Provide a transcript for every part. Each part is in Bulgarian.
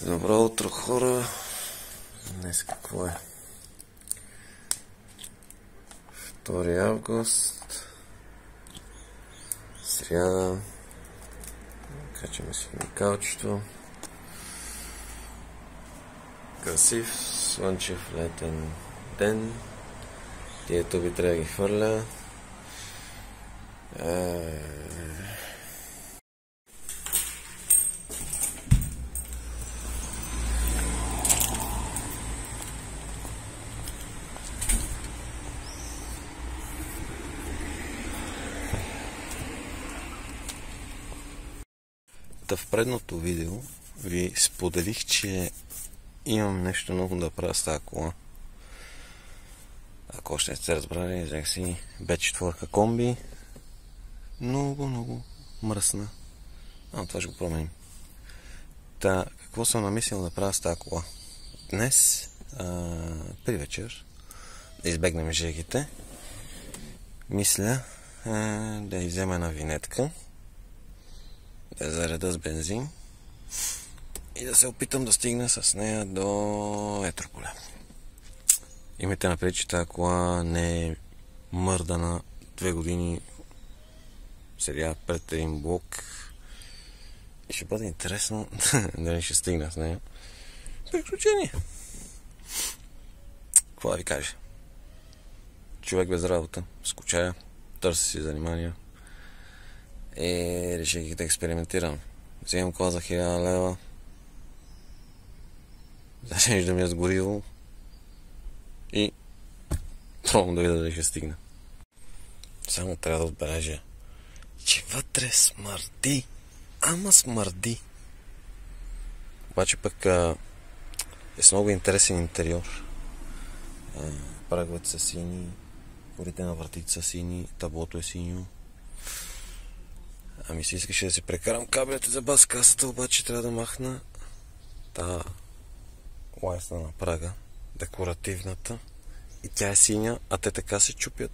Добро утро, хора! Днес какво е? 2 август, сряда. Качваме си каучето. Красив, слънчев летен ден. Тия туби трябва да ги хвърля. В предното видео ви споделих, че имам нещо много да правя с тази кола. Ако още не сте разбрали, взех си B4 комби. Много мръсна. Това ще го променим. Какво съм намислил да правя с тази кола? Днес, при вечер, да избегнем жегите, мисля да иззема една винетка, да зареда с бензин и да се опитам да стигна с нея до Етрополе. Имайте напред, че тази кола не е мърдана 2 години седя пред един блок и ще бъде интересно дали ще стигна с нея. Приключение! Какво да ви кажа? Човек без работа, скучая, търси си занимания. Реших да експериментирам. Вземам кола за 1000 лева. Зареждам я с гориво. И пробвам да видя дали ще стигна. Само трябва да отбележа, че вътре смърди. Ама смърди. Обаче пък е с много интересен интериор. Праговете са сини, порите на вратите са сини, таблото е синьо. Ами се искаше да си прекарам кабелите за бас касата, обаче трябва да махна лайсна на прага, декоративната, и тя е синя, а те така се чупят.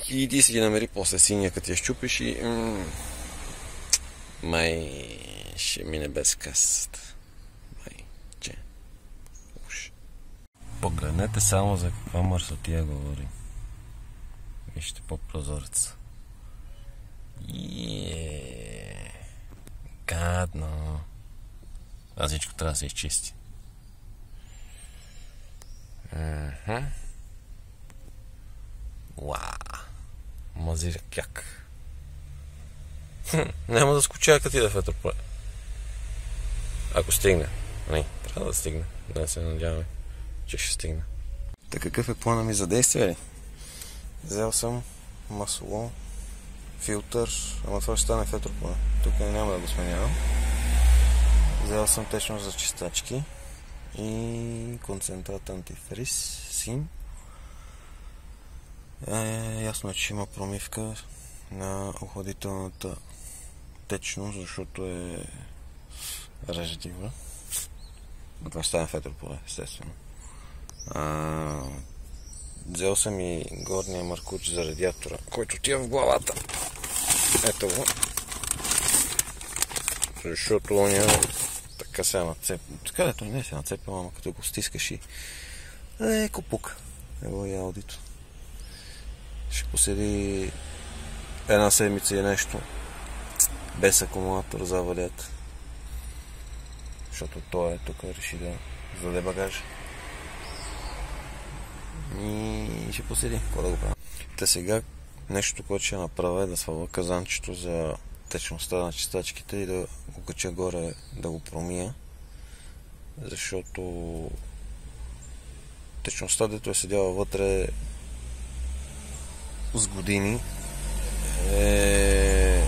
И иди си ги намери после синя, като я щупиш и май ще мине без касата. Погледнете само за каква мърсотия говори. Вижте по прозореца. Гадно. А всичко трябва да се изчисти. Мазира кяк. Няма да скучая като ида в Етрополе. Ако стигне. Не, трябва да стигне. Да се надяваме, че ще стигне. Какъв е плана ми за действие ли? Взел съм масло, филтър, ама това ще стане в Етрополе. Тук няма да го сменявам. Взел съм течност за чистачки и концентрат антифриз, син. Ясно е, че има промивка на охладителната течност, защото е реждива. Но това ще стане в Етрополе, естествено. Взел съм и горния маркуч за радиатора, който ти е в главата. Ето го. Защото оня така се нацепва. Така да той не се нацепва, ама като го стискаш и леко пука. Ево и аудито. Ще поседи една седмица и нещо без акумулатор за валята. Защото той тук реши да заде багажа. И ще поседи. Какво да го правя? Сега нещо, което ще направя е да сваля казанчето за течността на чистачките и да го кача горе, да го промия. Защото течността, дето е седяла вътре с години, е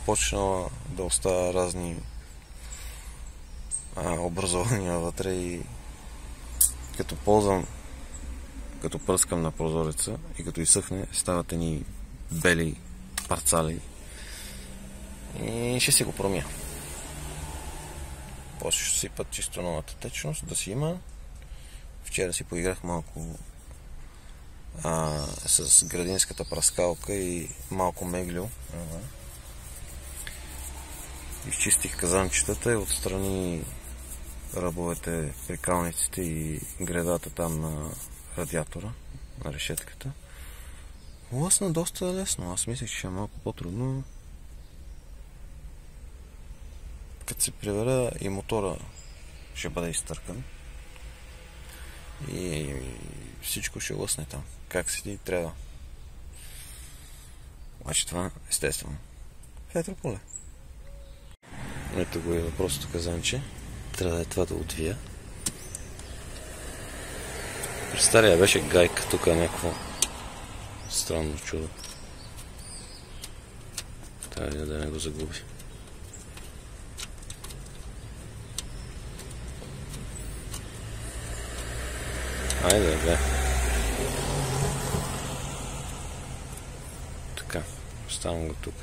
почнала да оставя разни образования вътре и като ползвам, като пръскам на прозореца и като изсъхне, стават едни бели парцали и ще си го промия. После ще сипат чисто новата течност да си има. Вчера си поиграх малко с градинската праскалка и малко меглю. Изчистих казанчетата и отстрани ръбовете, прикалниците и гредата там на радиатора, на решетката. Лъсна доста лесно. Аз мислех, че ще е малко по-трудно. Като се прибера и мотора ще бъде изтъркан. И всичко ще лъсне там. Как си ти трябва. Обаче това естествено. Ветрополе. Ето го и въпросното казанче. Трябва да е това да отвия. При стария беше гайка, тук е някакво странно чудо. Трябва да не го загуби. Айде, бе. Така, оставам го тук.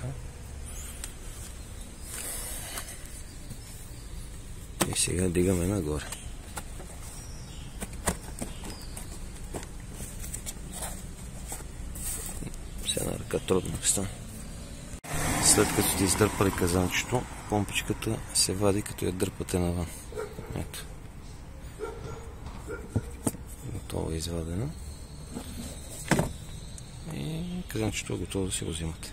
И сега дигаме нагоре. С една ръка трудно стане. След като сте издърпали казанчето, помпичката се вади като я дърпате навън. Ето. Готово е извадено. И казанчето е готово да си го взимате.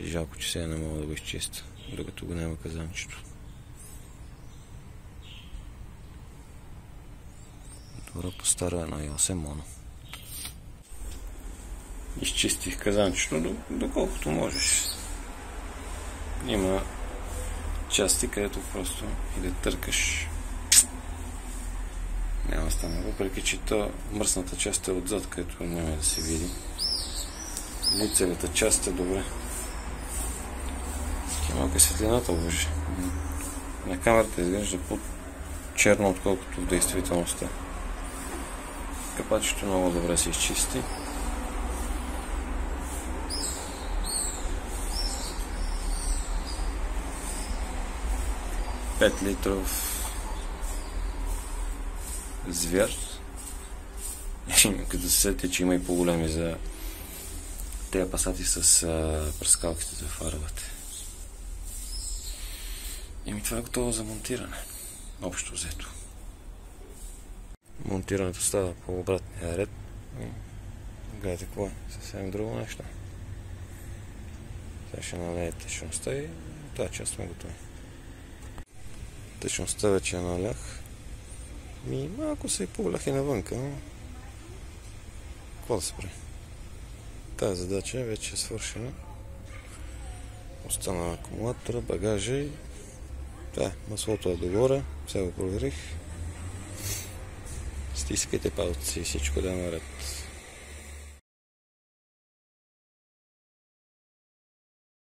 Жалко, че сега не мога да го изчистя, докато го няма казанчето. Добре, постара 1.8 моно. Изчистих казанчето доколкото можеш. Има части, където просто и да търкаш няма стане. Въпреки че мръсната част е отзад, където няма да се види. Лицевата част е добре. Малко светлината обържи. На камерата изглежда по-черно, отколкото в действителността. Капачето много добре се изчисти. Пет литров звяр. Като се сетите, че има и по-големи за тези пасати с пръскалките за фаровете. И това е готово за монтиране. Общо взето. Монтирането става по обратния ред. Гледайте какво е. Съвсем друго нещо. Сега ще налея течността и тази част сме готови. Течността вече налях. Малко се повлях и навънка, но какво да се прави? Тази задача вече е свършена. Остана акумулатора, багажа и маслото е догоре, сега го проверих. Стискайте палци и всичко да е наред.